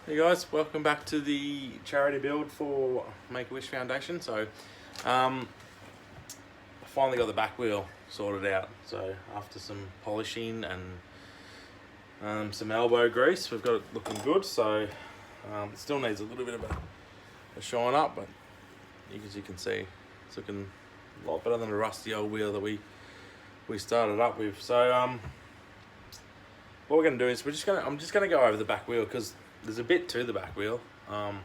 Hey guys, welcome back to the charity build for Make-A-Wish Foundation. So, I finally got the back wheel sorted out. So after some polishing and some elbow grease, we've got it looking good. So it still needs a little bit of a shine up, but as you can see, it's looking a lot better than the rusty old wheel that we started up with. So what we're going to do is I'm just gonna go over the back wheel because there's a bit to the back wheel, and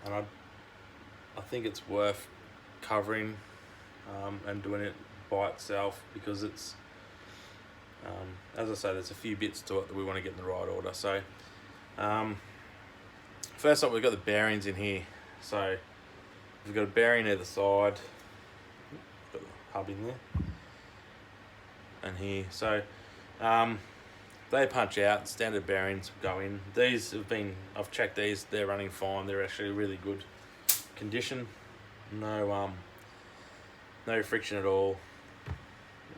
I think it's worth covering and doing it by itself because it's, as I say, there's a few bits to it that we want to get in the right order. So first up, we've got the bearings in here. So we've got a bearing either side, got the hub in there, and here. So they punch out, standard bearings go in. These have been, I've checked these, they're running fine. They're actually really good condition. No friction at all,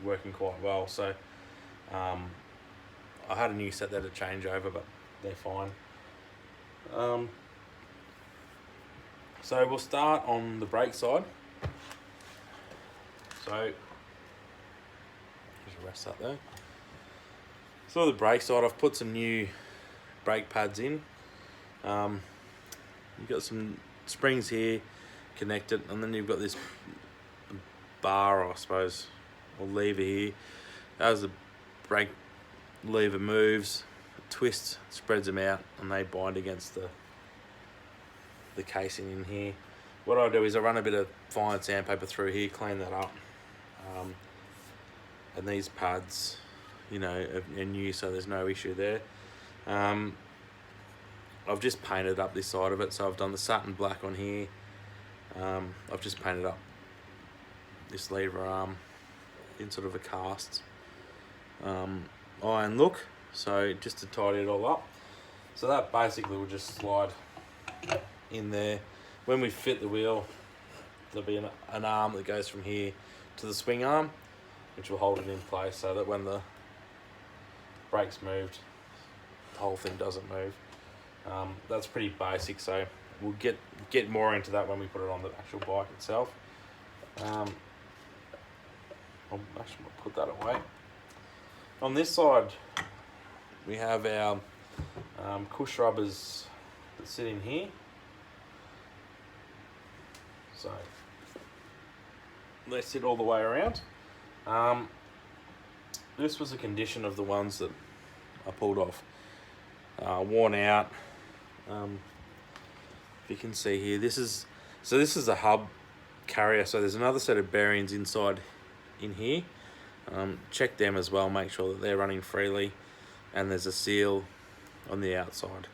working quite well. So I had a new set there to change over, but they're fine. So we'll start on the brake side. So just rest that there. So on the brake side, I've put some new brake pads in. You've got some springs here connected, and then you've got this bar, I suppose, or lever here. As the brake lever moves, it twists, spreads them out, and they bind against the casing in here. What I do is I run a bit of fine sandpaper through here, clean that up, and these pads, you know, are new, so there's no issue there. I've just painted up this side of it, so I've done the satin black on here. I've just painted up this lever arm in sort of a cast iron look, so just to tidy it all up. So that basically will just slide in there. When we fit the wheel, there'll be an arm that goes from here to the swing arm, which will hold it in place so that when the brakes moved, the whole thing doesn't move. That's pretty basic, so we'll get more into that when we put it on the actual bike itself. I'll actually put that away. On this side, we have our Cush rubbers that sit in here. So they sit all the way around. This was a condition of the ones that I pulled off. Worn out. If you can see here, this is a hub carrier, so there's another set of bearings inside in here. Check them as well, make sure that they're running freely, and there's a seal on the outside.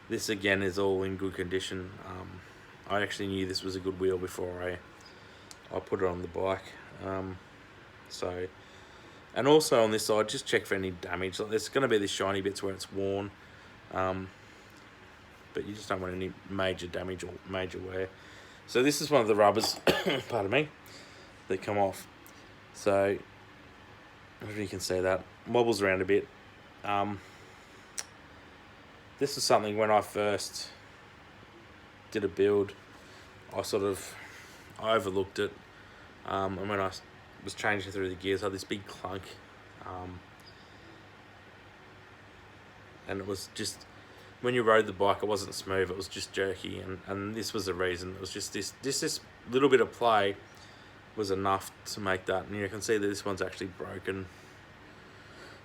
This again is all in good condition. I actually knew this was a good wheel before I put it on the bike. So, and also on this side, just check for any damage. Like there's going to be these shiny bits where it's worn, but you just don't want any major damage or major wear. So this is one of the rubbers, pardon me, that come off. So if you can see that, wobbles around a bit. This is something when I first did a build, I overlooked it, and when I was changing through the gears, I had this big clunk, and it was just, when you rode the bike, it wasn't smooth, it was just jerky, and this was the reason. It was just this little bit of play was enough to make that, and you can see that this one's actually broken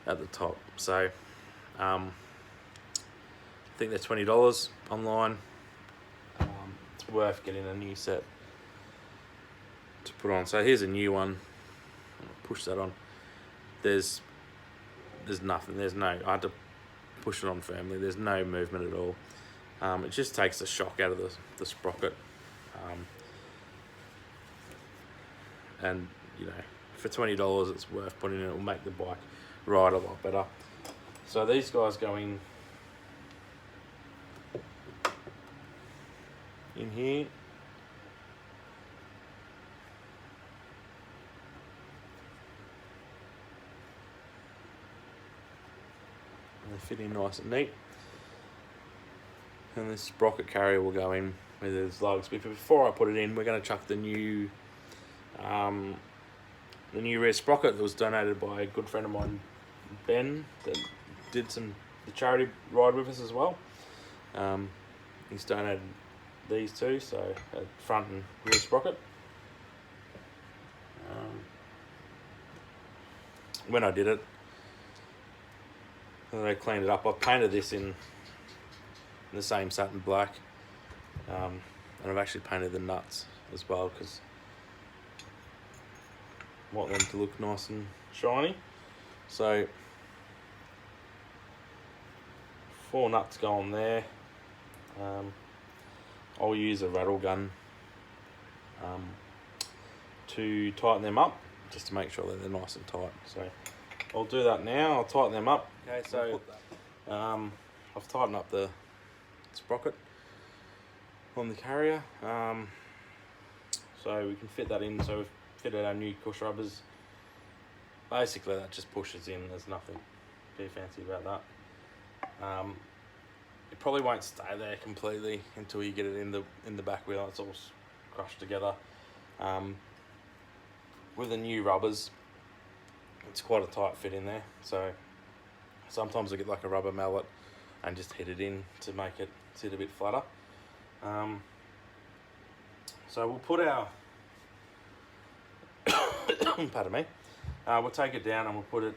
at the top. So I think they're $20 online. It's worth getting a new set to put on. So here's a new one. I'll push that on. There's nothing. I had to push it on firmly. There's no movement at all. It just takes the shock out of the sprocket. And you know, for $20, it's worth putting in. It will make the bike ride a lot better. So these guys go in here. They fit in nice and neat. And this sprocket carrier will go in with his lugs. But before I put it in, we're going to chuck the new rear sprocket that was donated by a good friend of mine, Ben, that did the charity ride with us as well. He's donated these two, so a front and rear sprocket. When I did it, I cleaned it up. I painted this in the same satin black, and I've actually painted the nuts as well because I want them to look nice and shiny. So 4 nuts go on there. I'll use a rattle gun to tighten them up, just to make sure that they're nice and tight. So I'll do that now. I'll tighten them up. Okay, so I've tightened up the sprocket on the carrier, so we can fit that in. So we've fitted our new Cush rubbers. Basically that just pushes in. There's nothing too fancy about that. It probably won't stay there completely until you get it in the back wheel. It's all crushed together. With the new rubbers, it's quite a tight fit in there, so sometimes I get like a rubber mallet and just hit it in to make it sit a bit flatter. So we'll put our pardon me, we'll take it down and we'll put it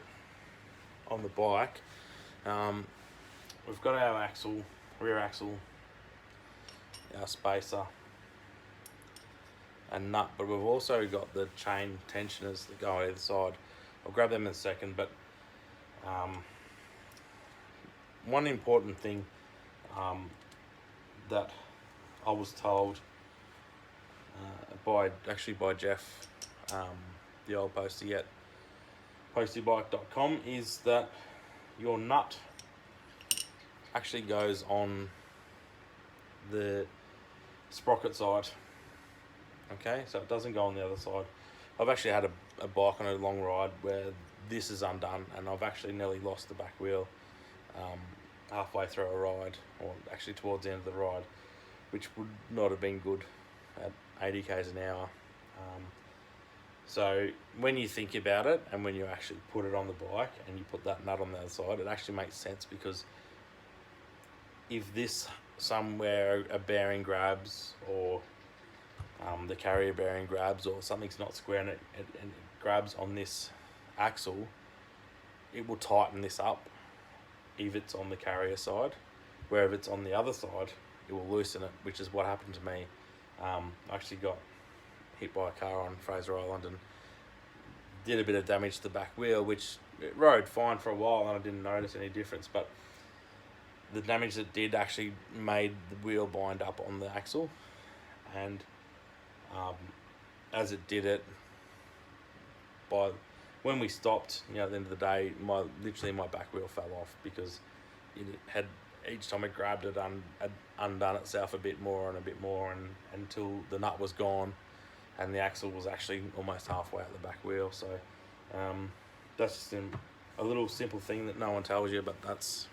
on the bike. We've got our axle, rear axle, our spacer and nut, but we've also got the chain tensioners that go on either side. I'll grab them in a second, but one important thing that I was told by Jeff, the old Postie at postiebike.com, is that your nut actually goes on the sprocket side. Okay, so it doesn't go on the other side. I've actually had a bike on a long ride where this is undone, and I've actually nearly lost the back wheel halfway through a ride, or actually towards the end of the ride, which would not have been good at 80 k's an hour. So when you think about it, and when you actually put it on the bike and you put that nut on the other side, it actually makes sense, because if this somewhere a bearing grabs, or the carrier bearing grabs, or something's not square and it grabs on this axle, it will tighten this up if it's on the carrier side, where if it's on the other side, it will loosen it, which is what happened to me. I actually got hit by a car on Fraser Island and did a bit of damage to the back wheel, which it rode fine for a while and I didn't notice any difference, but the damage it did actually made the wheel bind up on the axle, and as it did it, by when we stopped, at the end of the day, literally my back wheel fell off, because it had, each time it grabbed it, had undone itself a bit more and until the nut was gone and the axle was actually almost halfway out the back wheel. So that's just a little simple thing that no one tells you, but that's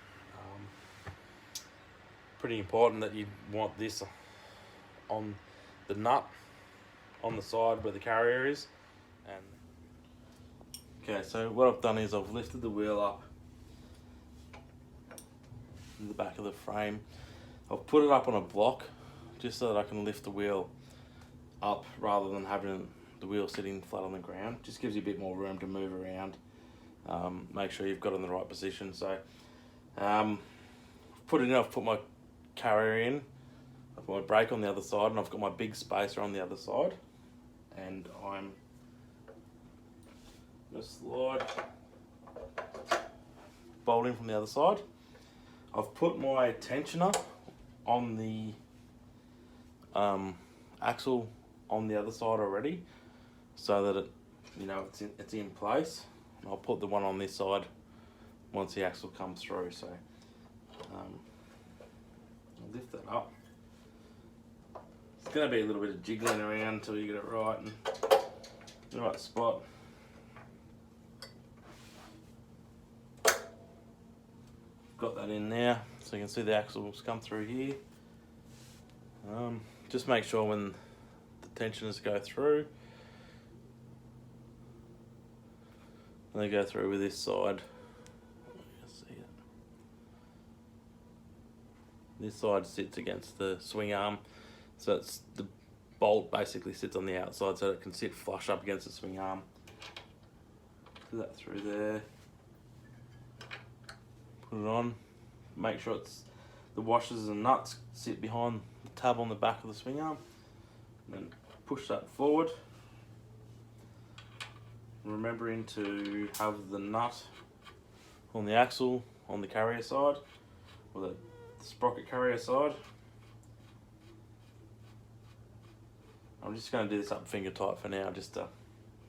pretty important, that you want this on the nut on the side where the carrier is. And okay, so what I've done is I've lifted the wheel up in the back of the frame. I've put it up on a block just so that I can lift the wheel up rather than having the wheel sitting flat on the ground. Just gives you a bit more room to move around. Make sure you've got it in the right position. So I've put my carrier in, I've got my brake on the other side, and I've got my big spacer on the other side, and I'm going to slide bolt in from the other side. I've put my tensioner on the axle on the other side already, so that it's in place. And I'll put the one on this side once the axle comes through. So I'll lift that up. It's going to be a little bit of jiggling around until you get it right and the right spot. Got that in there, so you can see the axles come through here. Just make sure when the tensioners go through, they go through with this side. See it. This side sits against the swing arm, so it's the bolt basically sits on the outside so it can sit flush up against the swing arm. Do that through there. Put it on. Make sure it's the washers and nuts sit behind the tab on the back of the swing arm. And then push that forward. Remembering to have the nut on the axle on the carrier side, or the sprocket carrier side. I'm just going to do this up finger tight for now, just to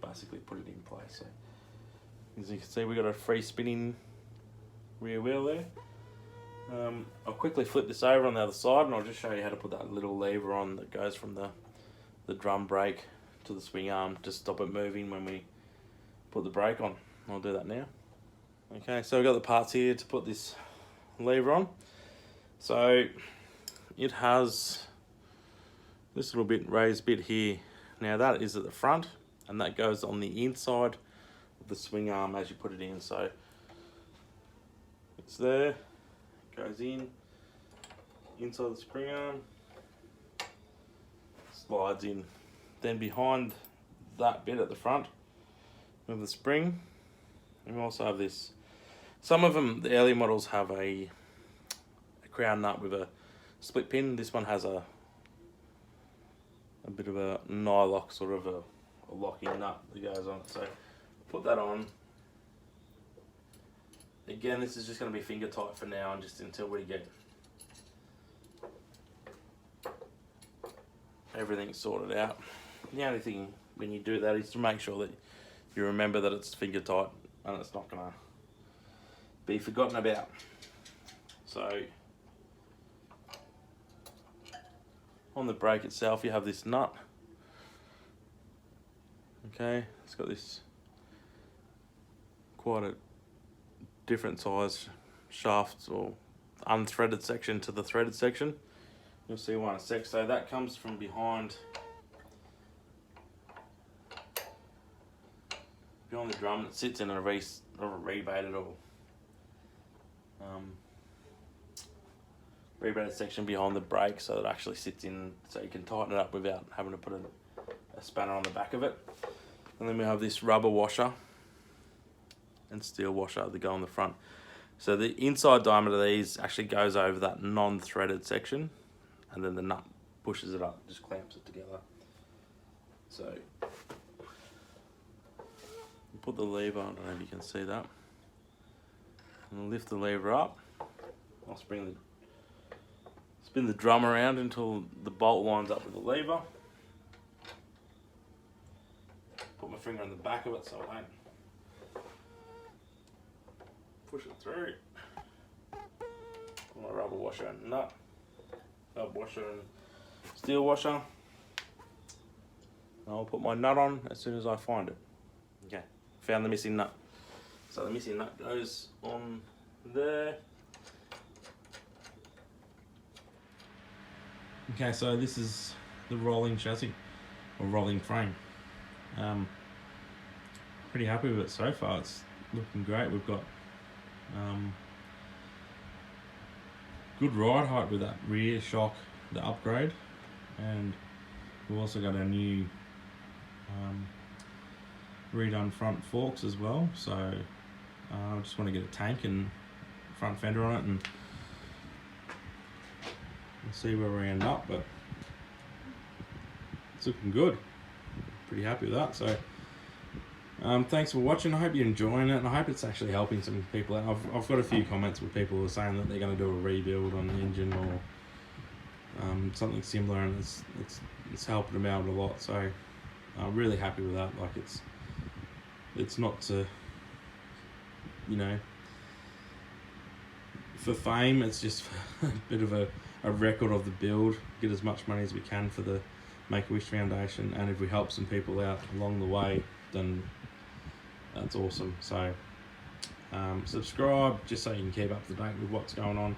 basically put it in place. So, as you can see, we've got a free spinning rear wheel there. I'll quickly flip this over on the other side, and I'll just show you how to put that little lever on that goes from the drum brake to the swing arm to stop it moving when we put the brake on. I'll do that now. Okay, so we've got the parts here to put this lever on. So it has this little bit raised bit here. Now that is at the front, and that goes on the inside of the swing arm as you put it in. So it's there, goes in, inside the spring arm, slides in. Then behind that bit at the front with the spring, and we also have this. Some of them, the early models, have a crown nut with a split pin. This one has a bit of a nylock, sort of a locking nut that goes on it. So put that on. Again, this is just going to be finger tight for now, and just until we get everything sorted out. The only thing when you do that is to make sure that you remember that it's finger tight and it's not going to be forgotten about. So on the brake itself, you have this nut. Okay, it's got this quite a different size shaft or unthreaded section to the threaded section. You'll see why in a sec. So that comes from behind the drum. It sits in a rebated or rebated section behind the brake, so it actually sits in, so you can tighten it up without having to put a spanner on the back of it. And then we have this rubber washer and steel washer that go on the front. So the inside diameter of these actually goes over that non-threaded section, and then the nut pushes it up, just clamps it together. So you put the lever, I don't know if you can see that, and I'll lift the lever up. I'll spin the drum around until the bolt lines up with the lever. Put my finger on the back of it so I don't push it through. Put my rubber washer and nut, rubber washer and steel washer. I'll put my nut on as soon as I find it. Okay, found the missing nut. So the missing nut goes on there. Okay, so this is the rolling chassis or rolling frame. Pretty happy with it so far. It's looking great. We've got good ride height with that rear shock, the upgrade, and we've also got our new redone front forks as well. So I just want to get a tank and front fender on it and we'll see where we end up, but it's looking good. Pretty happy with that. So thanks for watching. I hope you're enjoying it, and I hope it's actually helping some people out. I've got a few comments where people are saying that they're going to do a rebuild on the engine or something similar, and it's helping them out a lot. So I'm really happy with that. Like it's not to, you know, for fame. It's just a bit of a record of the build, get as much money as we can for the Make-A-Wish Foundation, and if we help some people out along the way, then that's awesome. So subscribe just so you can keep up to date with what's going on.